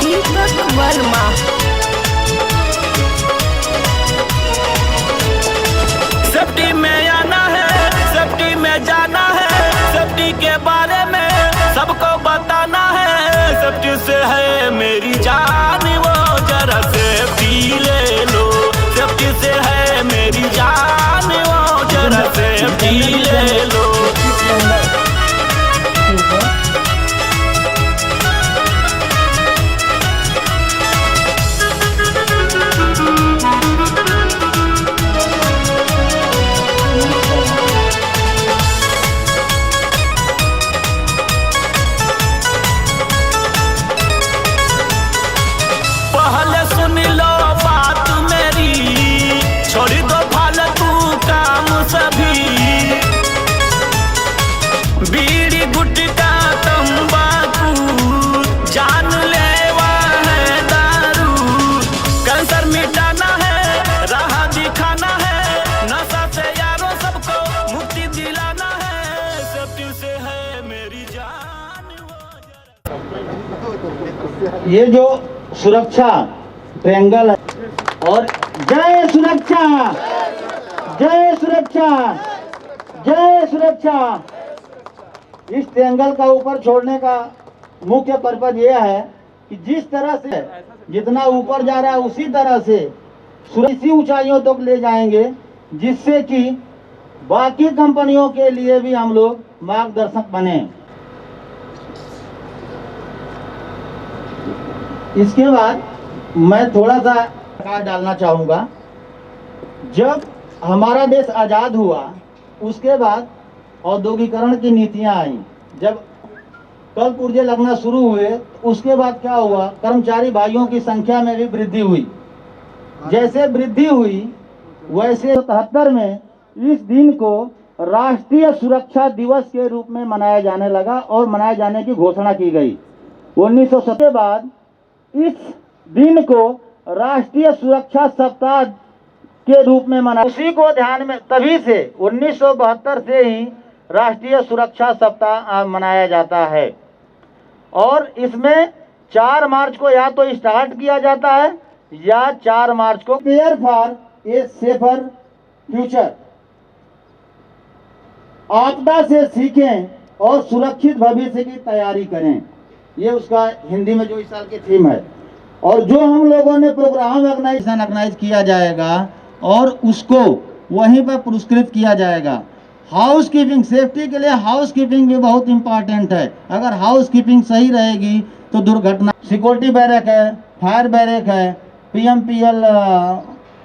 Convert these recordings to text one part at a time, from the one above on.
Deepak Verma. Safety में आना है, सेफ्टी में जाना है, सेफ्टी के बारे में सबको बताना है। सेफ्टी से है मेरी जान, वो जरा सेफ्टी ले लो। सेफ्टी से है मेरी जान, वो जरा सेफ्टी ले लो। पहले सुन लो बात मेरी, छोड़ दो फालतू काम सभी। बीड़ी गुटखा तंबाकू जानलेवा है दारू। कैंसर मिटाना है, राह दिखाना है, नशा से यारों सबको मुक्ति दिलाना है। सेफ्टी से है मेरी जान। ये जो सुरक्षा ट्रायंगल है और जय सुरक्षा, जय सुरक्षा, जय सुरक्षा, इस ट्रायंगल का ऊपर छोड़ने का मुख्य पर्पज यह है कि जिस तरह से जितना ऊपर जा रहा है उसी तरह से सुरक्षित ऊंचाइयों तक ले जाएंगे, जिससे कि बाकी कंपनियों के लिए भी हम लोग मार्गदर्शक बने। इसके बाद मैं थोड़ा सा प्रकाश डालना चाहूँगा। जब हमारा देश आज़ाद हुआ उसके बाद औद्योगिकरण की नीतियाँ आई। जब कल पुर्जे लगना शुरू हुए उसके बाद क्या हुआ, कर्मचारी भाइयों की संख्या में भी वृद्धि हुई। जैसे वृद्धि हुई वैसे 77 में इस दिन को राष्ट्रीय सुरक्षा दिवस के रूप में मनाया जाने लगा और मनाए जाने की घोषणा की गई। 1970 के बाद इस दिन को राष्ट्रीय सुरक्षा सप्ताह के रूप में मना, उसी को ध्यान में तभी से 1972 से ही राष्ट्रीय सुरक्षा सप्ताह मनाया जाता है। और इसमें 4 मार्च को या तो स्टार्ट किया जाता है या 4 मार्च को prayer for a safer future, आपदा से सीखें और सुरक्षित भविष्य की तैयारी करें। ये उसका हिंदी में जो इस साल की थीम है। और जो हम लोगों ने प्रोग्राम ऑर्गेनाइज किया जाएगा और उसको वहीं पर पुरस्कृत किया जाएगा। हाउस कीपिंग, सेफ्टी के लिए हाउस कीपिंग भी बहुत इम्पॉर्टेंट है। अगर हाउस कीपिंग सही रहेगी तो दुर्घटना, सिक्योरिटी बैरक है, फायर बैरक है, PMPL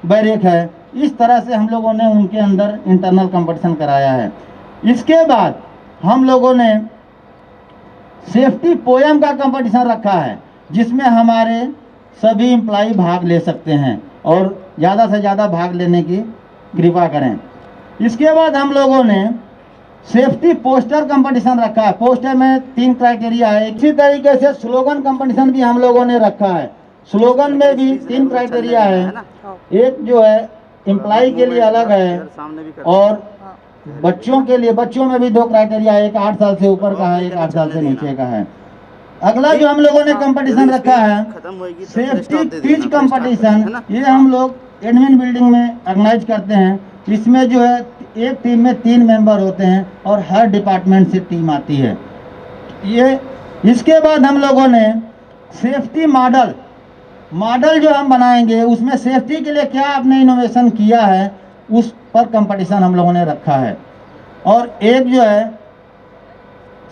बैरक है, इस तरह से हम लोगों ने उनके अंदर इंटरनल कंपटीशन कराया है। इसके बाद हम लोगों ने सेफ्टी पोएम का कंपटीशन रखा है, जिसमें हमारे सभी एम्प्लॉय भाग ले सकते हैं और ज़्यादा से ज़्यादा भाग लेने की कृपा करें। इसके बाद हम लोगों ने सेफ्टी पोस्टर कंपटीशन रखा है। पोस्टर में 3 क्राइटेरिया है। इसी तरीके से स्लोगन कंपटीशन भी हम लोगों ने रखा है। स्लोगन में भी 3 क्राइटेरिया है। एक जो है एम्प्लॉय के लिए अलग है और बच्चों के लिए, बच्चों में भी 2 क्राइटेरिया है। एक 8 साल से ऊपर का है, एक 8 साल से नीचे का है। अगला जो हम लोगों ने कंपटीशन रखा है सेफ्टी क्विज कंपटीशन, ये हम लोग एडमिन बिल्डिंग में ऑर्गेनाइज करते हैं। इसमें जो है एक टीम में 3 मेंबर होते हैं और हर डिपार्टमेंट से टीम आती है। ये इसके बाद हम लोगों ने सेफ्टी मॉडल जो हम बनाएंगे उसमें सेफ्टी के लिए क्या आपने इनोवेशन किया है उस पर कंपटीशन हम लोगों ने रखा है। और एक जो है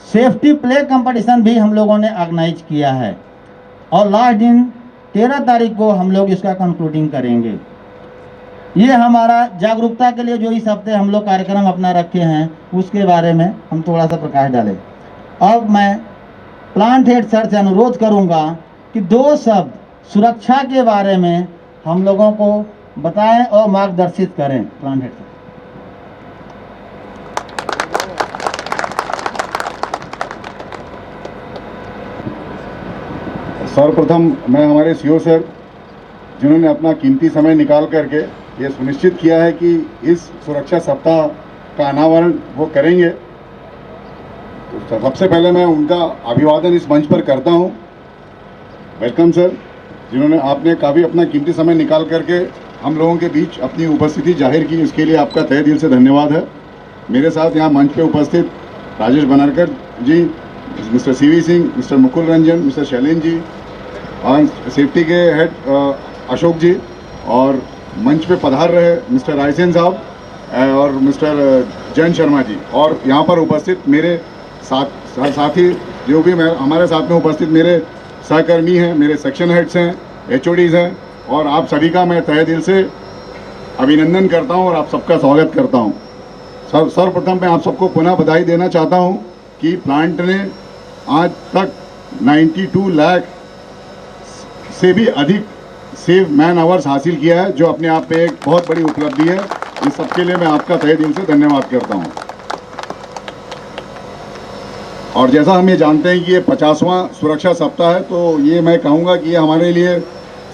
सेफ्टी प्ले कंपटीशन भी हम लोगों ने ऑर्गेनाइज किया है। और लास्ट दिन 13 तारीख को हम लोग इसका कंक्लूडिंग करेंगे। ये हमारा जागरूकता के लिए जो इस हफ्ते हम लोग कार्यक्रम अपना रखे हैं उसके बारे में हम थोड़ा सा प्रकाश डालें। अब मैं प्लांट हेड सर से अनुरोध करूंगा कि 2 शब्द सुरक्षा के बारे में हम लोगों को बताएं और मार्गदर्शित करें। प्लांट हेड सर्वप्रथम मैं हमारे CO सर, जिन्होंने अपना कीमती समय निकाल करके ये सुनिश्चित किया है कि इस सुरक्षा सप्ताह का अनावरण वो करेंगे। तो सबसे पहले मैं उनका अभिवादन इस मंच पर करता हूं। वेलकम सर, जिन्होंने आपने काफ़ी अपना कीमती समय निकाल करके हम लोगों के बीच अपनी उपस्थिति जाहिर की, उसके लिए आपका तहे दिल से धन्यवाद है। मेरे साथ यहाँ मंच पे उपस्थित Rajesh Banarkar ji, mister CV Singh, mister Mukul Ranjan, mister Shailendra ji और सेफ्टी के हेड अशोक जी, और मंच पे पधार रहे मिस्टर रायसेन साहब और मिस्टर जयंत शर्मा जी, और यहाँ पर उपस्थित मेरे साथी जो भी हमारे साथ में उपस्थित मेरे सहकर्मी हैं, मेरे सेक्शन हेड्स हैं, एचओडीज़ हैं, और आप सभी का मैं तहे दिल से अभिनंदन करता हूं और आप सबका स्वागत करता हूं। सर्वप्रथम मैं आप सबको पुनः बधाई देना चाहता हूं कि प्लांट ने आज तक 92 लाख से भी अधिक सेव मैन आवर्स हासिल किया है, जो अपने आप में एक बहुत बड़ी उपलब्धि है। इस सबके लिए मैं आपका तहे दिल से धन्यवाद करता हूं। और जैसा हम ये जानते हैं कि ये 50वां सुरक्षा सप्ताह है, तो ये मैं कहूँगा कि ये हमारे लिए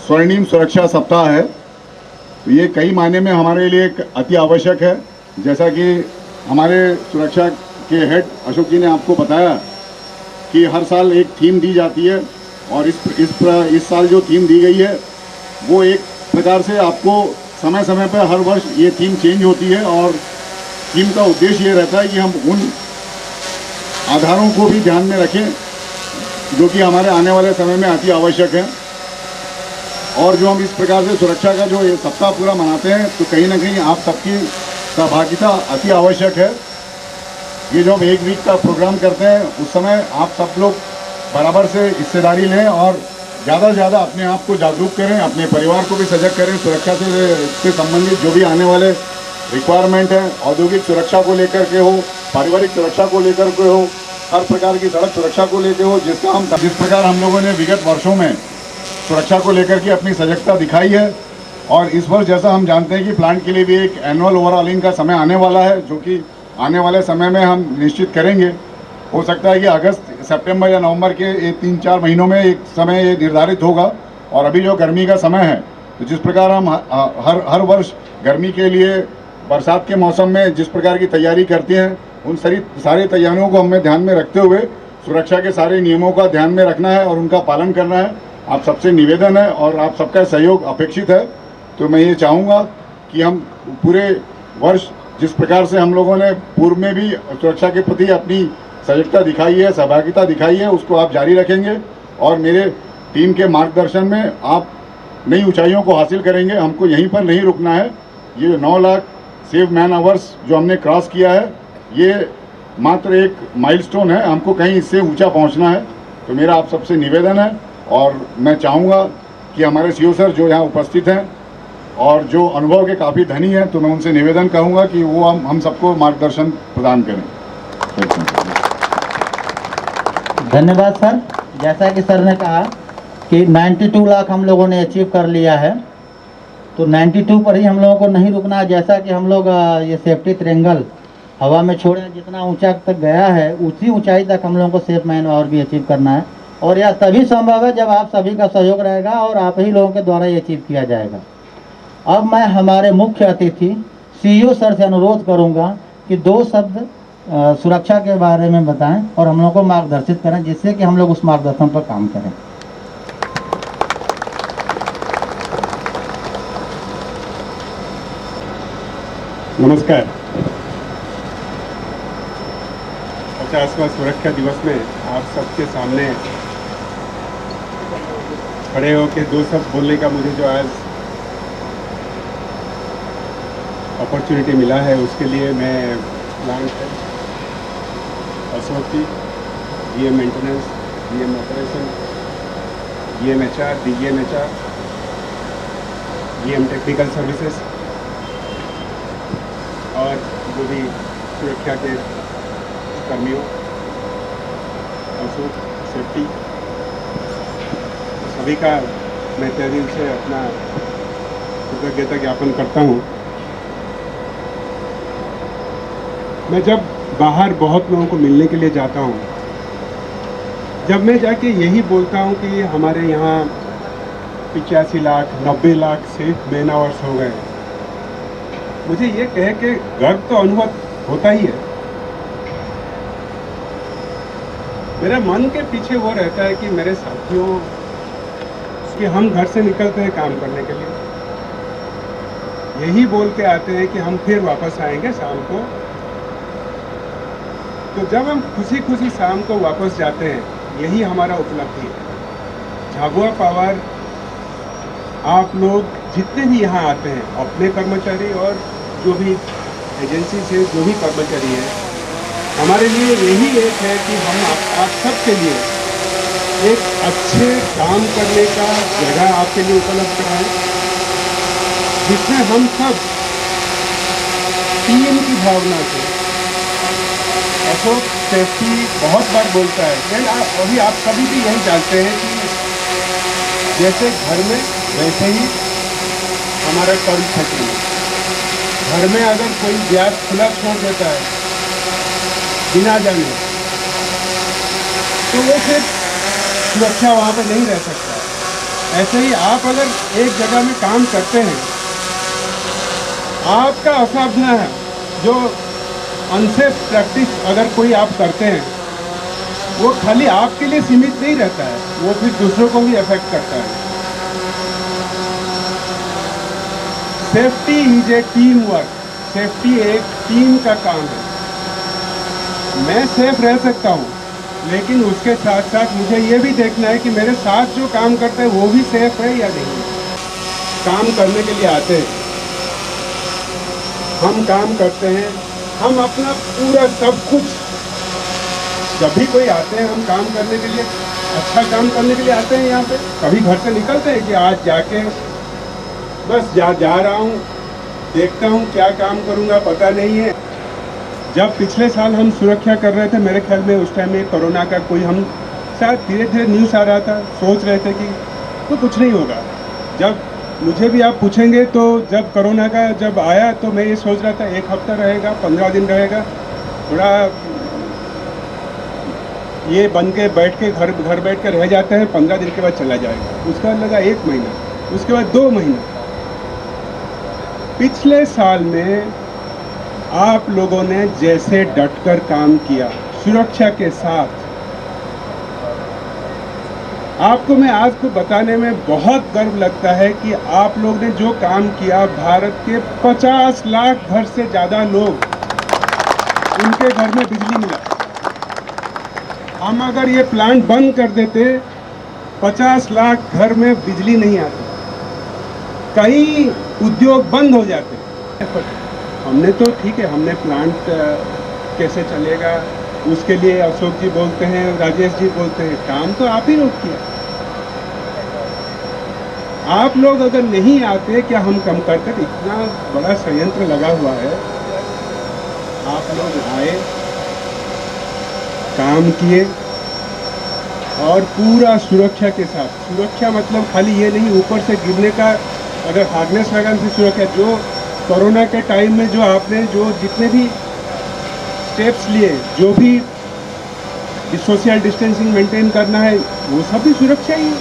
स्वर्णिम सुरक्षा सप्ताह है। तो ये कई मायने में हमारे लिए एक अति आवश्यक है। जैसा कि हमारे सुरक्षा के हेड अशोक जी ने आपको बताया कि हर साल एक थीम दी जाती है, और इस साल जो थीम दी गई है वो एक प्रकार से आपको समय समय पर हर वर्ष ये थीम चेंज होती है, और थीम का उद्देश्य ये रहता है कि हम उन आधारों को भी ध्यान में रखें जो कि हमारे आने वाले समय में अति आवश्यक है। और जो हम इस प्रकार से सुरक्षा का जो ये सप्ताह पूरा मनाते हैं, तो कहीं ना कहीं आप सबकी सहभागिता अति आवश्यक है। ये जो हम एक वीक का प्रोग्राम करते हैं, उस समय आप सब लोग बराबर से हिस्सेदारी लें और ज़्यादा से ज़्यादा अपने आप को जागरूक करें, अपने परिवार को भी सजग करें। सुरक्षा से संबंधित जो भी आने वाले रिक्वायरमेंट है, औद्योगिक सुरक्षा को लेकर के हो, पारिवारिक सुरक्षा को लेकर के हो, हर प्रकार की सड़क सुरक्षा को लेकर हो, जिस प्रकार हम लोगों ने विगत वर्षों में सुरक्षा को लेकर के अपनी सजगता दिखाई है। और इस वर्ष जैसा हम जानते हैं कि प्लांट के लिए भी एक एनुअल ओवरऑलिंग का समय आने वाला है, जो कि आने वाले समय में हम निश्चित करेंगे। हो सकता है कि अगस्त, सितंबर या नवंबर के 3-4 महीनों में एक समय ये निर्धारित होगा। और अभी जो गर्मी का समय है, तो जिस प्रकार हम हर वर्ष गर्मी के लिए बरसात के मौसम में जिस प्रकार की तैयारी करते हैं, उन सारी तैयारियों को हमें ध्यान में रखते हुए सुरक्षा के सारे नियमों का ध्यान में रखना है और उनका पालन करना है। आप सबसे निवेदन है और आप सबका सहयोग अपेक्षित है। तो मैं ये चाहूँगा कि हम पूरे वर्ष जिस प्रकार से हम लोगों ने पूर्व में भी सुरक्षा के प्रति अपनी सजगता दिखाई है, सहभागिता दिखाई है, उसको आप जारी रखेंगे और मेरे टीम के मार्गदर्शन में आप नई ऊंचाइयों को हासिल करेंगे। हमको यहीं पर नहीं रुकना है। ये 9 लाख सेव मैन आवर्स जो हमने क्रॉस किया है, ये मात्र एक माइलस्टोन है, हमको कहीं इससे ऊंचा पहुंचना है। तो मेरा आप सबसे निवेदन है, और मैं चाहूँगा कि हमारे सीओ सर जो यहाँ उपस्थित हैं और जो अनुभव के काफ़ी धनी हैं, तो मैं उनसे निवेदन कहूँगा कि वो हम सबको मार्गदर्शन प्रदान करें। धन्यवाद सर। जैसा कि सर ने कहा कि 92 लाख हम लोगों ने अचीव कर लिया है, तो 92 पर ही हम लोगों को नहीं रुकना है। जैसा कि हम लोग ये सेफ्टी ट्रेंगल हवा में छोड़े, जितना ऊंचा तक गया है उसी ऊंचाई तक हम लोगों को सेफ मैन और भी अचीव करना है। और यह तभी संभव है जब आप सभी का सहयोग रहेगा और आप ही लोगों के द्वारा ये अचीव किया जाएगा। अब मैं हमारे मुख्य अतिथि सीईओ सर से अनुरोध करूंगा कि 2 शब्द सुरक्षा के बारे में बताएं और हम लोगों को मार्गदर्शित करें, जिससे कि हम लोग उस मार्गदर्शन पर काम करें। नमस्कार। 50वां सुरक्षा दिवस में आप सबके सामने खड़े होकर 2 शब्द बोलने का मुझे जो आज अपॉर्चुनिटी मिला है, उसके लिए मैं plant Ashok ji, DM maintenance, DM operation, DM HR, DM HR, DM technical services और जो भी सुरक्षा के कर्मियों, अशोक सेफ्टी, सभी का मैं तहे दिल से अपना कृतज्ञता ज्ञापन करता हूँ। मैं जब बाहर बहुत लोगों को मिलने के लिए जाता हूँ, जब मैं जाके यही बोलता हूँ कि हमारे यहाँ 85 lakh 90 lakh safe man hours हो गए, मुझे ये कह के गर्व तो अनुभव होता ही है, मेरे मन के पीछे वो रहता है कि मेरे साथियों कि हम घर से निकलते हैं काम करने के लिए, यही बोल के आते हैं कि हम फिर वापस आएंगे शाम को। तो जब हम खुशी खुशी शाम को वापस जाते हैं, यही हमारा उपलब्धि है। झाबुआ पावर, आप लोग जितने भी यहाँ आते हैं, अपने कर्मचारी और जो भी एजेंसी से जो भी कर्मचारी है, हमारे लिए यही एक है कि हम आप सबके लिए एक अच्छे काम करने का जगह आपके लिए उपलब्ध कराएं, जिसमें हम सब टीम की भावना से, अशोक सेफ्टी बहुत बार बोलता है, फिर अभी आप सभी भी यही जानते हैं कि जैसे घर में वैसे ही हमारा कर्म क्षेत्र में, घर में अगर कोई गैस खुला छोड़ देता है बिना जाने, तो वो फिर सुरक्षा वहाँ पे नहीं रह सकता। ऐसे ही आप अगर एक जगह में काम करते हैं, आपका असावधान है जो अनसेफ प्रैक्टिस अगर कोई आप करते हैं, वो खाली आपके लिए सीमित नहीं रहता है, वो फिर दूसरों को भी अफेक्ट करता है। Safety is a team work, safety एक टीम का काम है। मैं सेफ रह सकता हूँ, लेकिन उसके साथ साथ मुझे ये भी देखना है कि मेरे साथ जो काम करते हैं वो भी सेफ है या नहीं। काम करने के लिए आते हैं, हम काम करते हैं, हम अपना पूरा सब कुछ, जब भी कोई आते हैं हम काम करने के लिए, अच्छा काम करने के लिए आते हैं यहाँ पे। कभी घर से निकलते हैं कि आज जाके बस जा रहा हूँ, देखता हूँ क्या काम करूँगा पता नहीं है। जब पिछले साल हम सुरक्षा कर रहे थे, मेरे ख्याल में उस टाइम में कोरोना का कोई, हम शायद धीरे धीरे न्यूज़ आ रहा था, सोच रहे थे कि तो कुछ नहीं होगा। जब मुझे भी आप पूछेंगे तो जब कोरोना का जब आया तो मैं ये सोच रहा था 1 हफ्ता रहेगा, 15 दिन रहेगा, थोड़ा ये बन के बैठ के घर बैठ के रह जाते हैं, 15 दिन के बाद चला जाएगा। उसके बाद लगा 1 महीना, उसके बाद 2 महीना। पिछले साल में आप लोगों ने जैसे डटकर काम किया सुरक्षा के साथ, आपको मैं आज को बताने में बहुत गर्व लगता है कि आप लोग ने जो काम किया, भारत के 50 लाख घर से ज़्यादा लोग, उनके घर में बिजली मिला। हम अगर ये प्लांट बंद कर देते, 50 लाख घर में बिजली नहीं आती, कई उद्योग बंद हो जाते। हमने तो ठीक है, हमने प्लांट कैसे चलेगा उसके लिए अशोक जी बोलते हैं, राजेश जी बोलते हैं, काम तो आप ही लोग किया। आप लोग अगर नहीं आते क्या हम कम करते? इतना बड़ा संयंत्र लगा हुआ है, आप लोग आए, काम किए और पूरा सुरक्षा के साथ। सुरक्षा मतलब खाली ये नहीं ऊपर से गिरने का, अगर हार्नेस लगाने से सुरक्षा, जो कोरोना के टाइम में जो आपने जो जितने भी स्टेप्स लिए, जो भी सोशल डिस्टेंसिंग मेंटेन करना है, वो सब भी सुरक्षा ही है।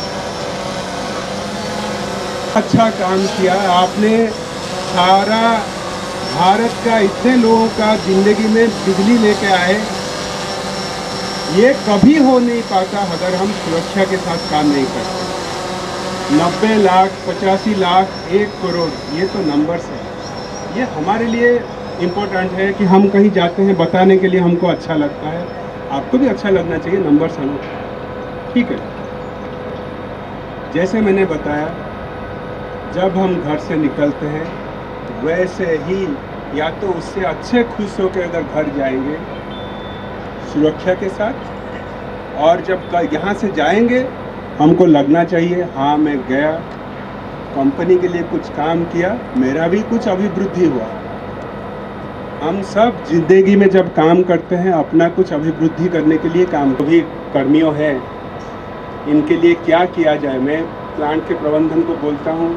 अच्छा काम किया आपने, सारा भारत का इतने लोगों का जिंदगी में बिजली लेके आए। ये कभी हो नहीं पाता अगर हम सुरक्षा के साथ काम नहीं करते। 90 लाख, 85 लाख, 1 करोड़, ये तो नंबर्स है। ये हमारे लिए इम्पोर्टेंट है कि हम कहीं जाते हैं बताने के लिए, हमको अच्छा लगता है, आपको भी अच्छा लगना चाहिए। नंबर्स हम ठीक है। जैसे मैंने बताया, जब हम घर से निकलते हैं वैसे ही या तो उससे अच्छे खुश होकर अगर घर जाएंगे सुरक्षा के साथ, और जब यहाँ से जाएंगे हमको लगना चाहिए हाँ मैं गया, कंपनी के लिए कुछ काम किया, मेरा भी कुछ अभिवृद्धि हुआ। हम सब जिंदगी में जब काम करते हैं अपना कुछ अभिवृद्धि करने के लिए काम, भी कर्मियों हैं, इनके लिए क्या किया जाए। मैं प्लांट के प्रबंधन को बोलता हूँ,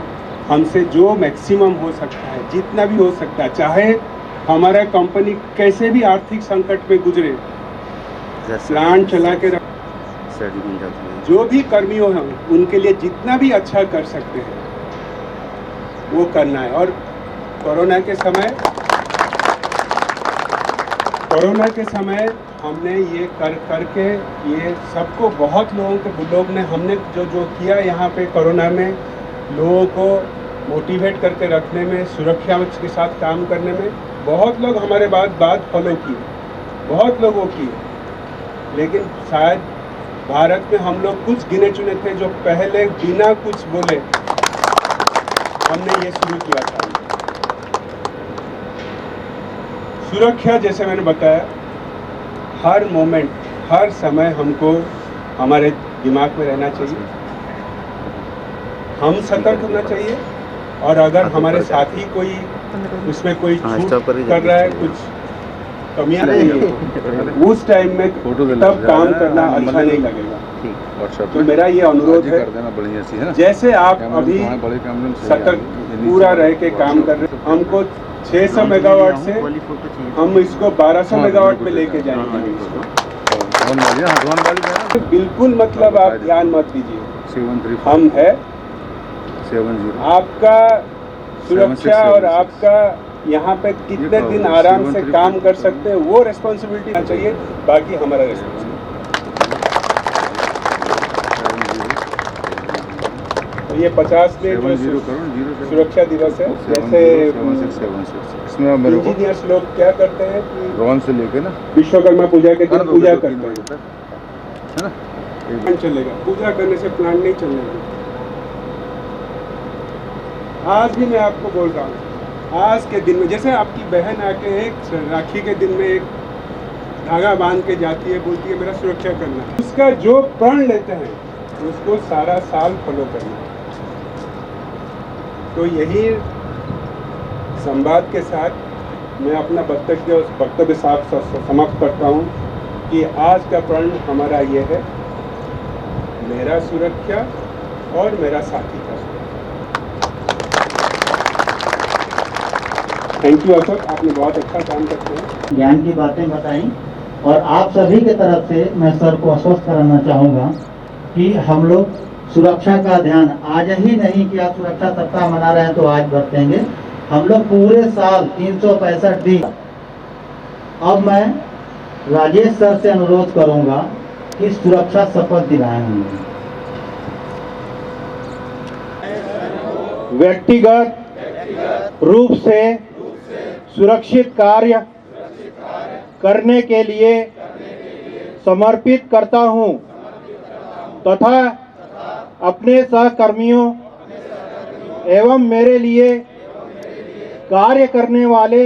हमसे जो मैक्सिमम हो सकता है, जितना भी हो सकता है, चाहे हमारा कंपनी कैसे भी आर्थिक संकट में गुजरे, प्लांट चला के जो भी कर्मियों हैं उनके लिए जितना भी अच्छा कर सकते हैं वो करना है। और कोरोना कोरोना के समय हमने ये करके ये सबको बहुत लोग ने हमने जो किया यहाँ पे कोरोना में लोगों को मोटिवेट करके रखने में, सुरक्षा के साथ काम करने में बहुत लोग हमारे बात फॉलो किए, बहुत लोगों की। लेकिन शायद भारत में हम लोग कुछ गिने चुने थे जो पहले बिना कुछ बोले हमने ये शुरू किया था। सुरक्षा जैसे मैंने बताया, हर मोमेंट हर समय हमको हमारे दिमाग में रहना चाहिए, हम सतर्क होना चाहिए। और अगर हमारे साथी कोई उसमें कोई छूट कर रहा है, कुछ कमियां नहीं है, उस टाइम में तब काम करना अच्छा नहीं लगेगा। तो मेरा ये अनुरोध है, जैसे आप अभी सतर्क पूरा रह के काम कर रहे हैं, हमको 600 मेगावाट से हम इसको 1200 मेगावाट में लेके जाएंगे। बिल्कुल मतलब आप ध्यान मत दीजिए, हम है आपका सुरक्षा और आपका यहाँ पे कितने दिन आराम से काम कर सकते हैं वो रिस्पॉन्सिबिलिटी होना चाहिए, बाकी हमारा रिस्पॉन्सिबिलिटी। तो ये 50वें जो सुरक्षा दिवस है, जैसे इंजीनियर्स लोग क्या करते हैं कि ड्रोन से लेके ना विश्वकर्मा पूजा के दिन पूजा करते हैं, प्लान चलेगा, पूजा करने से प्लान नहीं चलेगा। आज भी मैं आपको बोल रहा हूँ, आज के दिन में जैसे आपकी बहन आके एक राखी के दिन में एक धागा बांध के जाती है, बोलती है मेरा सुरक्षा करना, उसका जो प्रण लेते हैं उसको सारा साल फॉलो करना है। तो यही संवाद के साथ मैं अपना वक्तव्य समाप्त करता हूँ कि आज का प्रण हमारा ये है, मेरा सुरक्षा और मेरा साथी का सुरक्षा। थैंक यू अशोक, आपने बहुत अच्छा काम करते हैं, ज्ञान की बातें बताई। और आप सभी की तरफ से मैं सर को आश्वस्त कराना चाहूँगा कि हम लोग सुरक्षा का ध्यान आज ही नहीं कि आप सुरक्षा सप्ताह मना रहे हैं तो आज बरतेंगे, हम लोग पूरे साल 365 दिन। अब मैं राजेश सर से अनुरोध करूँगा कि सुरक्षा शपथ दिलाएं उन्हें। व्यक्तिगत रूप से सुरक्षित कार्य करने के लिए समर्पित करता हूं तथा अपने सहकर्मियों एवं मेरे लिए कार्य करने वाले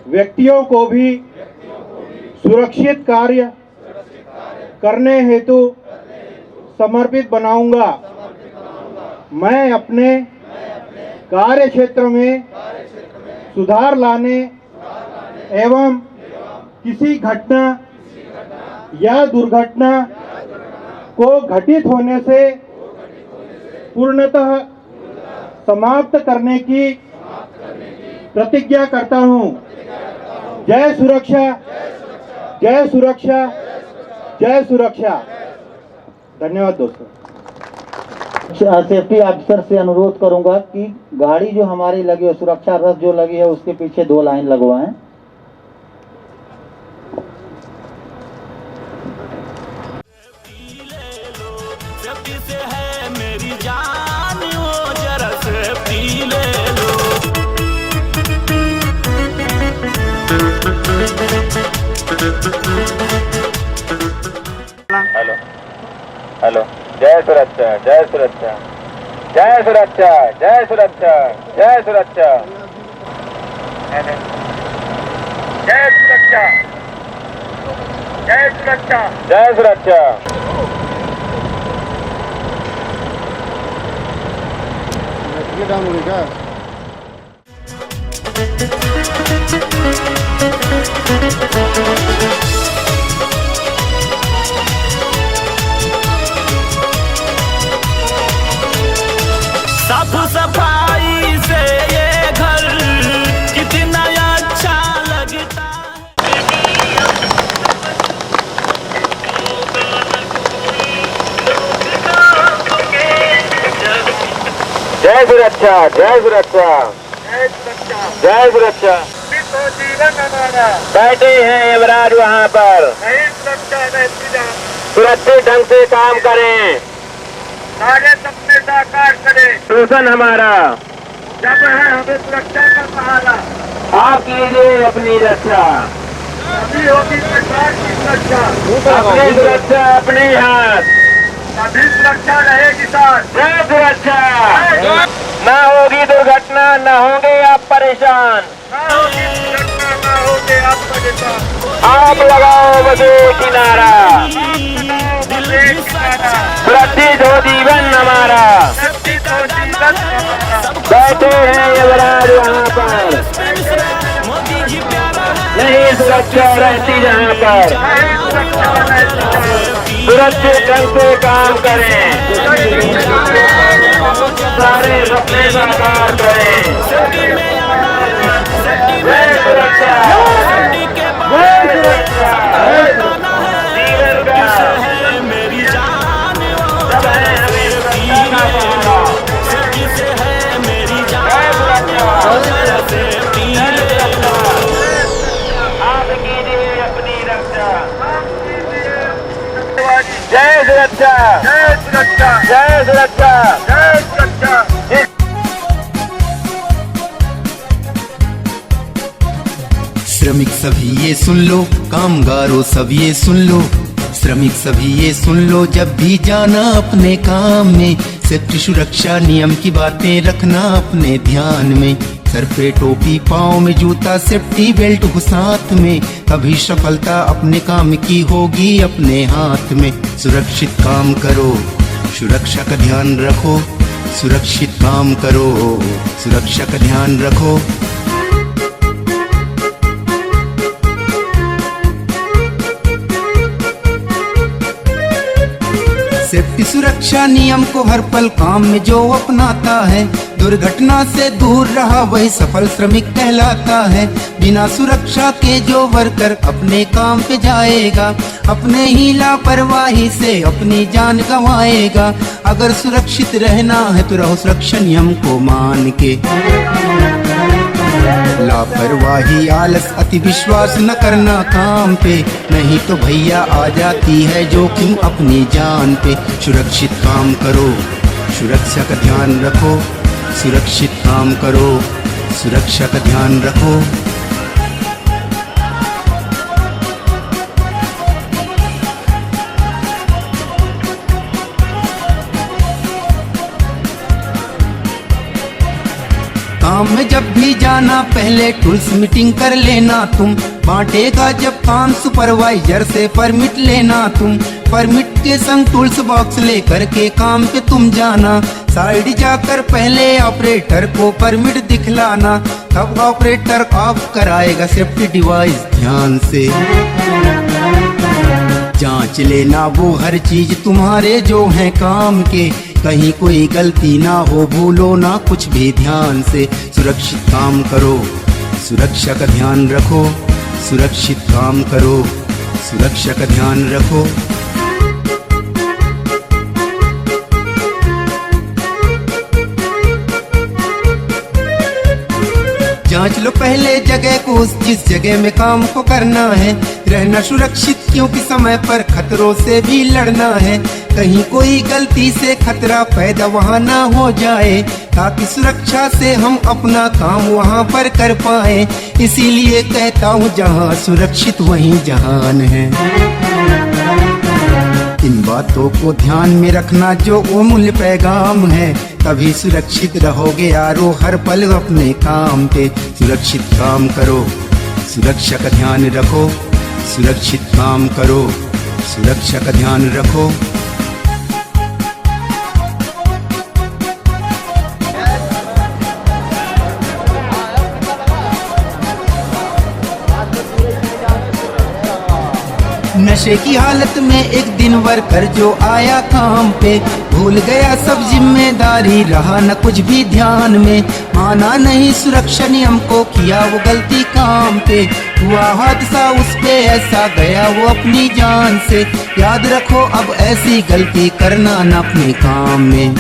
व्यक्तियों को भी सुरक्षित कार्य करने हेतु समर्पित बनाऊंगा। मैं अपने कार्य क्षेत्र में सुधार लाने एवं किसी घटना या दुर्घटना को घटित होने से पूर्णतः समाप्त करने की प्रतिज्ञा करता हूं। जय सुरक्षा, जय सुरक्षा, जय सुरक्षा। धन्यवाद दोस्तों। सेफ्टी ऑफिसर से अनुरोध करूंगा कि गाड़ी जो हमारी लगी है, सुरक्षा रथ जो लगी है, उसके पीछे 2 लाइन लगवाएं। सेफ्टी से है मेरी जान, वो जरा सेफ्टी ले लो। हेलो हेलो, जय सुरक्षा, जय सुरक्षा, जय सुरक्षा, जय सुरक्षा, जय सुरक्षा, जय सुरक्षा, जय सुरक्षा, जय सुरक्षा। ये डाउन हो गया। साफ सफाई से ये घर कितना अच्छा लगता जय सुरक्षा, जय सुरक्षा, जय सुरक्षा, जय सुरक्षा। बैठे हैं युवराज वहाँ पर, सुरक्षित ढंग से काम करें, सारे सपने साकार करें। शोषण हमारा, जब है हमें सुरक्षा का सहारा, आप कीजिए अपनी रक्षा, अभी होगी सरकार की सुरक्षा, अपनी सुरक्षा अपने हाथ, अभी सुरक्षा रहेगी साथ। जय सुरक्षा। न होगी दुर्घटना, न होंगे आप परेशान, ना होगी दुर्घटना, ना होंगे आप परेशान। आप लगाओ बस एक किनारा, सुरक्षित हो जीवन हमारा। सुरक्षित हो जीवन हमारा। बैठे हैं युवराज वहाँ पर, मोदी जी प्यारा है, नहीं सुरक्षा रहती जहाँ पर, नहीं सुरक्षा रहती है। सुरक्षित ढंग से काम करें, सारे सपने साकार करें। जय सुरक्षा, जय सुरक्षा, जीवन का है मेरी जान वो, सब है हमें सुरक्षा का सहारा। सेफ्टी से है मेरी जान, जय सुरक्षा, सेफ्टी जय सुरक्षा, आप कीजिए अपनी रक्षा। जय सुरक्षा, जय सुरक्षा, जय सुरक्षा, जय सुरक्षा। श्रमिक सभी ये सुन लो, कामगारों सब ये सुन लो, श्रमिक सभी ये सुन लो, जब भी जाना अपने काम में, सेफ्टी सुरक्षा नियम की बातें रखना अपने ध्यान में। सर पे टोपी, पाँव में जूता, सेफ्टी बेल्ट हो साथ में, कभी सफलता अपने काम की होगी अपने हाथ में। सुरक्षित काम करो, सुरक्षा का ध्यान रखो, सुरक्षित काम करो, सुरक्षा का ध्यान रखो। सेफ्टी सुरक्षा नियम को हर पल काम में जो अपनाता है, दुर्घटना से दूर रहा वही सफल श्रमिक कहलाता है। बिना सुरक्षा के जो वर्कर अपने काम पे जाएगा, अपने ही लापरवाही से अपनी जान गंवाएगा। अगर सुरक्षित रहना है तो रहो सुरक्षा नियम को मान के। लापरवाही, आलस, अति विश्वास न करना काम पे, नहीं तो भैया आ जाती है जोखिम अपनी जान पे। सुरक्षित काम करो, सुरक्षा का ध्यान रखो, सुरक्षित काम करो, सुरक्षा का ध्यान रखो। काम में जब भी जाना पहले टूल्स मीटिंग कर लेना तुम, बांटेगा जब काम सुपरवाइजर से परमिट लेना तुम। परमिट के संग टूल्स बॉक्स लेकर के काम पे तुम जाना, साइड जाकर पहले ऑपरेटर को परमिट दिखलाना, तब ऑपरेटर ऑफ कराएगा सेफ्टी डिवाइस ध्यान से। जांच लेना वो हर चीज तुम्हारे जो है काम के, कहीं कोई गलती ना हो, भूलो ना कुछ भी ध्यान से। सुरक्षित काम करो, सुरक्षा का ध्यान रखो, सुरक्षित काम करो, सुरक्षा का ध्यान रखो। जांच लो पहले जगह को, जिस जगह में काम को करना है, रहना सुरक्षित क्योंकि समय पर खतरों से भी लड़ना है। कहीं कोई गलती से खतरा पैदा वहाँ ना हो जाए, ताकि सुरक्षा से हम अपना काम वहाँ पर कर पाए। इसीलिए कहता हूँ जहाँ सुरक्षित वहीं जहान है। इन बातों को ध्यान में रखना जो अमूल्य पैगाम है, तभी सुरक्षित रहोगे यारो हर पल अपने काम पे। सुरक्षित काम करो, सुरक्षा का ध्यान रखो, सुरक्षित काम करो, सुरक्षा का ध्यान रखो। नशे की हालत में एक दिन वर्कर जो आया काम पे, भूल गया सब जिम्मेदारी, रहा न कुछ भी ध्यान में, माना नहीं सुरक्षा नियम को, किया वो गलती काम पे, हुआ हादसा उस पे ऐसा, गया वो अपनी जान से। याद रखो अब ऐसी गलती करना न अपने काम में।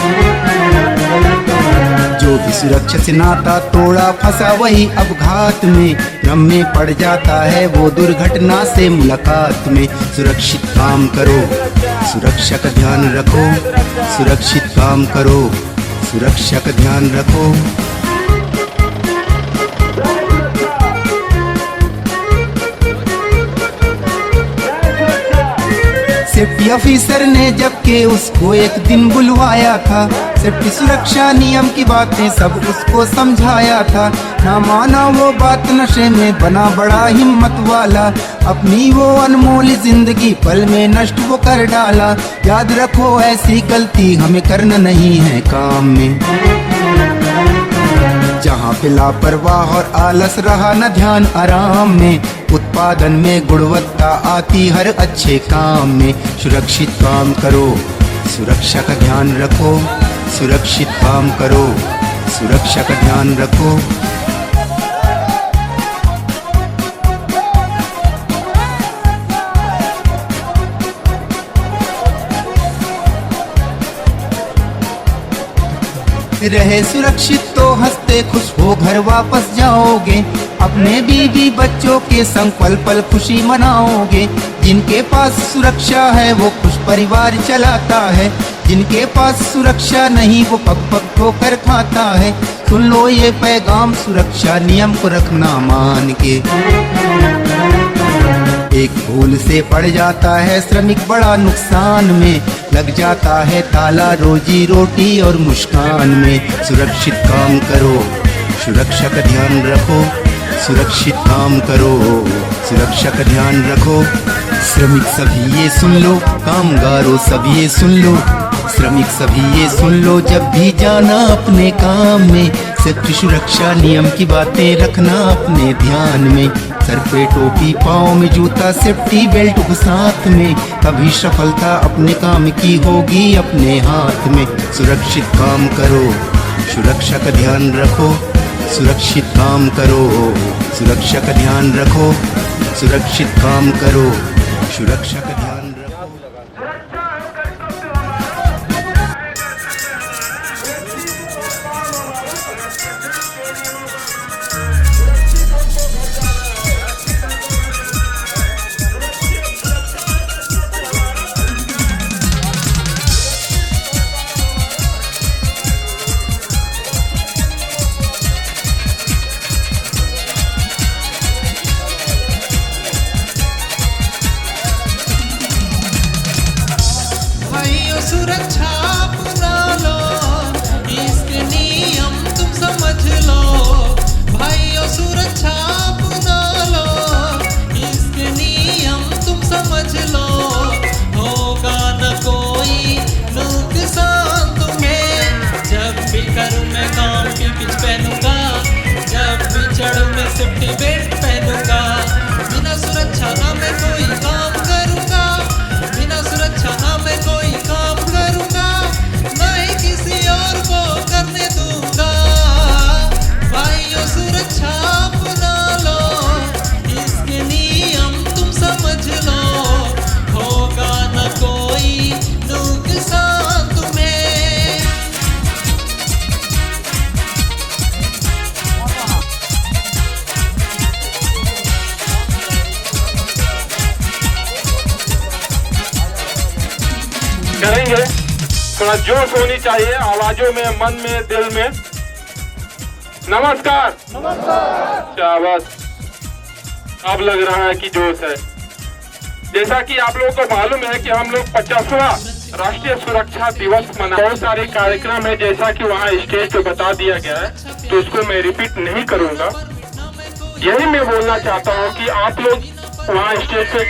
जो भी सुरक्षा से नाता तोड़ा फंसा वही अब घात में, गम में पड़ जाता है वो दुर्घटना से मुलाकात में। सुरक्षित काम करो, सुरक्षा का ध्यान रखो, सुरक्षित काम करो, सुरक्षा का ध्यान रखो। सेफ्टी ऑफिसर ने जबकि उसको एक दिन बुलवाया था, सेफ्टी सुरक्षा नियम की बातें सब उसको समझाया था। ना माना वो बात, नशे में बना बड़ा हिम्मत वाला, अपनी वो अनमोल जिंदगी पल में नष्ट वो कर डाला। याद रखो ऐसी गलती हमें करना नहीं है काम में, जहाँ पे लापरवाह और आलस रहा न ध्यान आराम में। उत्पादन में गुणवत्ता आती हर अच्छे काम में। सुरक्षित काम करो, सुरक्षा का ध्यान रखो, सुरक्षित काम करो, सुरक्षा का ध्यान रखो। रहे सुरक्षित तो हंसते खुश हो घर वापस जाओगे, अपने बीवी बच्चों के संग पल पल खुशी मनाओगे। जिनके पास सुरक्षा है वो खुश परिवार चलाता है, जिनके पास सुरक्षा नहीं वो पग पग ठोकर खाता है। सुन लो ये पैगाम, सुरक्षा नियम को रखना मान के। एक भूल से पड़ जाता है श्रमिक बड़ा नुकसान में, लग जाता है ताला रोजी रोटी और मुस्कान में। सुरक्षित काम करो, सुरक्षा का ध्यान रखो, सुरक्षित काम करो, सुरक्षा का ध्यान रखो। श्रमिक सभी ये सुन लो, कामगारों सभी ये सुन लो, श्रमिक सभी ये सुन लो, जब भी जाना अपने काम में सेफ्टी सुरक्षा नियम की बातें रखना अपने ध्यान में। सर पे टोपी, पाँव में जूता, सेफ्टी बेल्ट हो साथ में, तभी सफलता अपने काम की होगी अपने हाथ में। सुरक्षित काम करो, सुरक्षा का ध्यान रखो, सुरक्षित काम करो, सुरक्षा का ध्यान रखो, सुरक्षित काम करो, सुरक्षा का ध्यान रखो। सुरक्षा अपना लो, इसके नियम तुम समझ लो। भाइयों सुरक्षा अपना लो, इसके नियम तुम समझ लो। होगा न कोई नुकसान तुम्हें, जब भी करूँ मैं काम की पिच पहनूंगा, जब भी चढ़ूँ मैं सेफ्टी बेल्ट पहनूंगा। बिना सुरक्षा ना मैं कोई काम करूंगा, बिना सुरक्षा ना मैं कोई काम करूंगा, नहीं किसी और को करने दूंगा। भाइयों सुरक्षा अपना लो, इसके नियम तुम समझ लो। होगा न कोई नुकसान तुम्हें। करेंगे, थोड़ा जोश होनी चाहिए आवाजों में, मन में, दिल में। नमस्कार, नमस्कार। शाबाश, अब लग रहा है कि जोश है। जैसा कि आप लोगों को मालूम है कि हम लोग 50वां राष्ट्रीय सुरक्षा दिवस मना, बहुत सारे कार्यक्रम है जैसा कि वहाँ स्टेज पे बता दिया गया है, तो उसको मैं रिपीट नहीं करूँगा। यही मैं बोलना चाहता हूँ कि आप लोग वहाँ स्टेज पे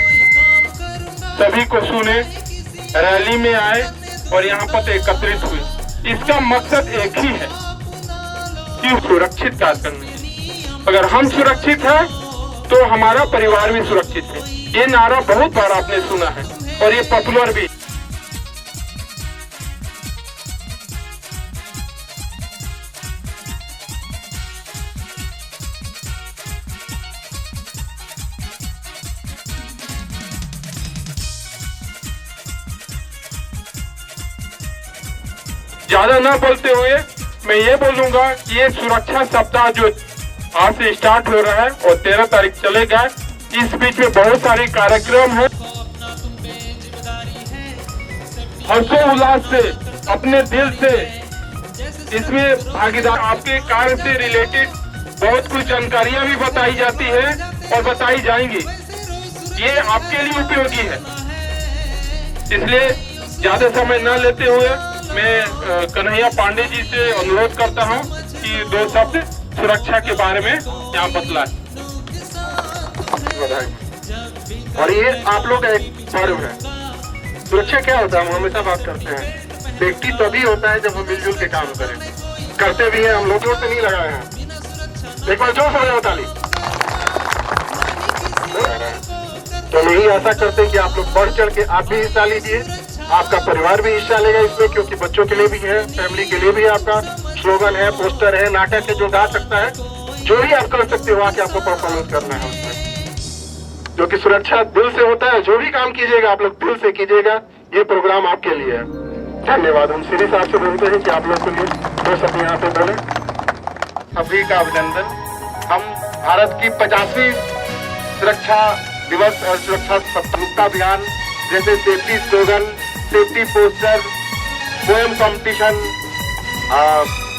सभी को सुने, रैली में आए और यहाँ पर एकत्रित हुए। इसका मकसद एक ही है कि सुरक्षित कार्य करना। अगर हम सुरक्षित हैं तो हमारा परिवार भी सुरक्षित है। ये नारा बहुत बार आपने सुना है और ये पॉपुलर भी। ज्यादा ना बोलते हुए मैं ये बोलूंगा कि ये सुरक्षा सप्ताह जो आज से स्टार्ट हो रहा है और 13 तारीख चलेगा, इस बीच में बहुत सारे कार्यक्रम है। हर्षोल्लास से, अपने दिल से इसमें भागीदार, आपके कार्य से रिलेटेड बहुत कुछ जानकारियां भी बताई जाती है और बताई जाएंगी। ये आपके लिए उपयोगी है, इसलिए ज्यादा समय न लेते हुए मैं कन्हैया पांडे जी से अनुरोध करता हूं कि 2 शब्द सुरक्षा के बारे में यहाँ बतलाएं। और ये आप लोग का एक पर्व है। सुरक्षा क्या होता है, हम हमेशा बात करते हैं, सेफ्टी तभी होता है जब हम मिलजुल के काम करें, करते भी हैं। हम लोग जोर से नहीं लगाए हैं, एक बार जोर से बजाओ ताली। तो मैं ही आशा करते हैं कि आप लोग बढ़ चढ़ के आप भी हिस्सा लीजिए, आपका परिवार भी हिस्सा लेगा इसमें, क्योंकि बच्चों के लिए भी है, फैमिली के लिए भी आपका स्लोगन है, पोस्टर है, नाटक है, जो गा सकता है, जो भी आप कर सकते हो आके आपको परफॉर्मेंस करना है उसमें, जो कि सुरक्षा दिल से होता है। जो भी काम कीजिएगा आप लोग दिल से कीजिएगा, ये प्रोग्राम आपके लिए है। धन्यवाद। हम श्री साहब से बोलते हैं कि आप लोग के लिए 2 शब्द यहाँ पे बोले। सभी का अभिनंदन। हम भारत की 50वीं सुरक्षा दिवस और सुरक्षा सप्ताह अभियान जैसे safety slogan, safety poster, poem competition,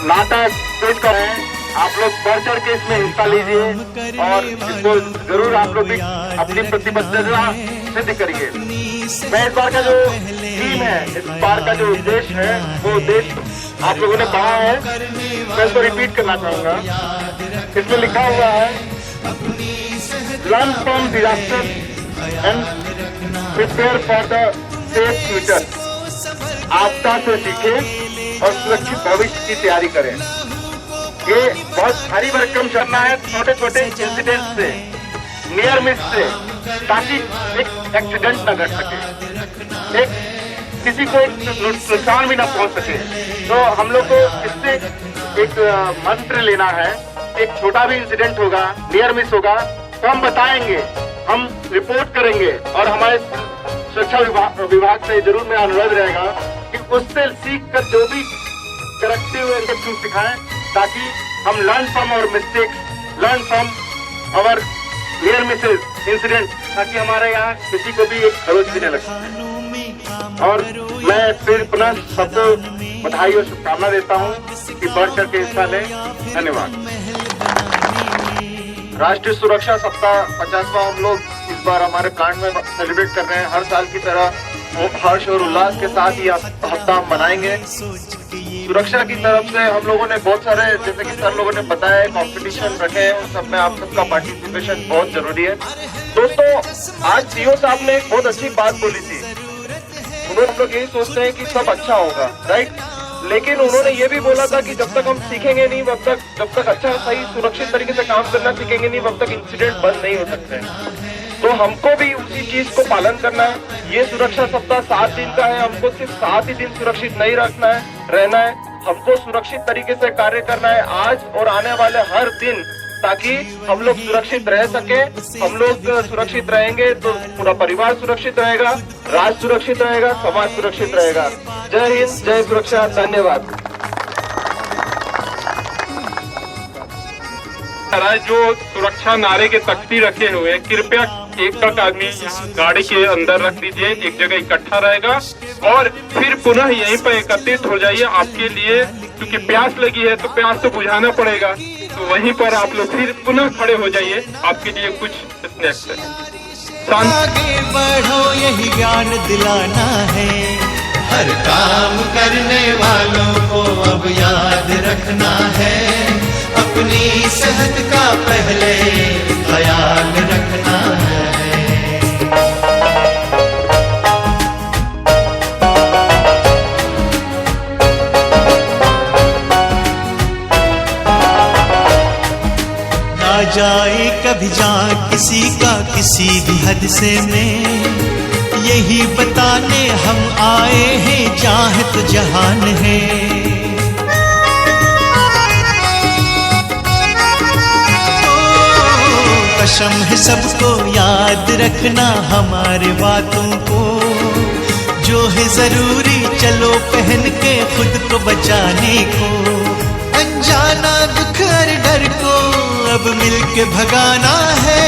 नाटक पेश कर रहे हैं। आप लोग बढ़ चढ़ के इसमें हिस्सा लीजिए और इसको जरूर आप लोग भी अपनी प्रतिबद्धता सिद्ध करिए। मैं इस बार का जो थीम है, इस बार का जो उद्देश्य है, वो उद्देश्य आप लोगों ने पढ़ा है, मैं इसको रिपीट करना चाहूंगा। इसमें लिखा हुआ है, learn from disaster and prepare for the safe future. आपदा से सीखें और सुरक्षित भविष्य की तैयारी करें। ये बहुत भारी भरकम करना है, छोटे छोटे इंसिडेंट से, नियर मिस से, ताकि एक एक्सीडेंट न घट सके, एक किसी को नुकसान भी न पहुंच सके। तो हम लोग को इससे एक मंत्र लेना है। एक छोटा भी इंसिडेंट होगा, नियर मिस होगा, तो हम बताएंगे, हम रिपोर्ट करेंगे और हमारे सुरक्षा विभाग से जरूर मेरा अनुरोध रहेगा कि उससे सीख कर जो भी करते हुए इनको सिखाएं, ताकि हम learn from our mistakes, learn from our near misses incident, ताकि हमारे यहाँ किसी को भी एक खरोच भी न लगे। और मैं फिर पुनः सबको बधाई और शुभकामना देता हूँ कि बढ़ चढ़ के हिस्सा लें। धन्यवाद। राष्ट्रीय सुरक्षा सप्ताह 50वां हम लोग इस बार हमारे प्लांट में सेलिब्रेट कर रहे हैं। हर साल की तरह हर्ष और उल्लास के साथ ही हफ्ता हम मनाएंगे। सुरक्षा की तरफ से हम लोगों ने बहुत सारे, जैसे कि सर लोगों ने बताया, कंपटीशन रखे हैं, उन सब में आप सबका पार्टिसिपेशन बहुत जरूरी है। दोस्तों, आज सीओ साहब ने एक बहुत अच्छी बात बोली थी। उन्होंने, हम लोग यही सोचते हैं कि सब अच्छा होगा, राइट, लेकिन उन्होंने ये भी बोला था कि जब तक हम सीखेंगे नहीं, जब तक अच्छा सही सुरक्षित तरीके से काम करना सीखेंगे नहीं, तब तक इंसिडेंट बंद नहीं हो सकते। तो हमको भी उसी चीज को पालन करना है। ये सुरक्षा सप्ताह 7 दिन का है, हमको सिर्फ 7 ही दिन सुरक्षित नहीं रहना है, हमको सुरक्षित तरीके से कार्य करना है आज और आने वाले हर दिन, ताकि हम लोग सुरक्षित रह सके। हम लोग सुरक्षित रहेंगे तो पूरा परिवार सुरक्षित रहेगा, राष्ट्र सुरक्षित रहेगा, समाज सुरक्षित रहेगा। जय हिंद, जय सुरक्षा, धन्यवाद। जो सुरक्षा नारे के तख्ती रखे हुए हैं, कृपया एक आदमी यहाँ गाड़ी के अंदर रख दीजिए, एक जगह इकट्ठा रहेगा और फिर पुनः यहीं पर एकत्रित हो जाइए। आपके लिए क्योंकि प्यास लगी है तो प्यास तो बुझाना पड़ेगा, तो वहीं पर आप लोग फिर पुनः खड़े हो जाइए। आपके लिए कुछ स्नैक्स है। आगे बढ़ो, यही ज्ञान दिलाना है। हर काम करने वालों को अब याद रखना है, अपनी सेहत का पहले ख्याल रखना है। ना जाए कभी जान किसी का किसी भी हद से में, यही बताने हम आए हैं, जहाँ तो जहान है। कसम है सबको याद रखना हमारे बातों को, जो है जरूरी चलो पहन के खुद को बचाने को। जाना दुख और डर को अब मिलके भगाना है।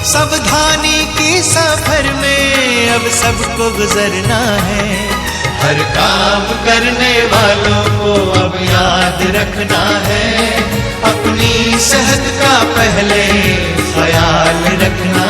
सावधानी की सफर में अब सबको गुजरना है। हर काम करने वालों को अब याद रखना है, अपनी सेहत का पहले ख्याल रखना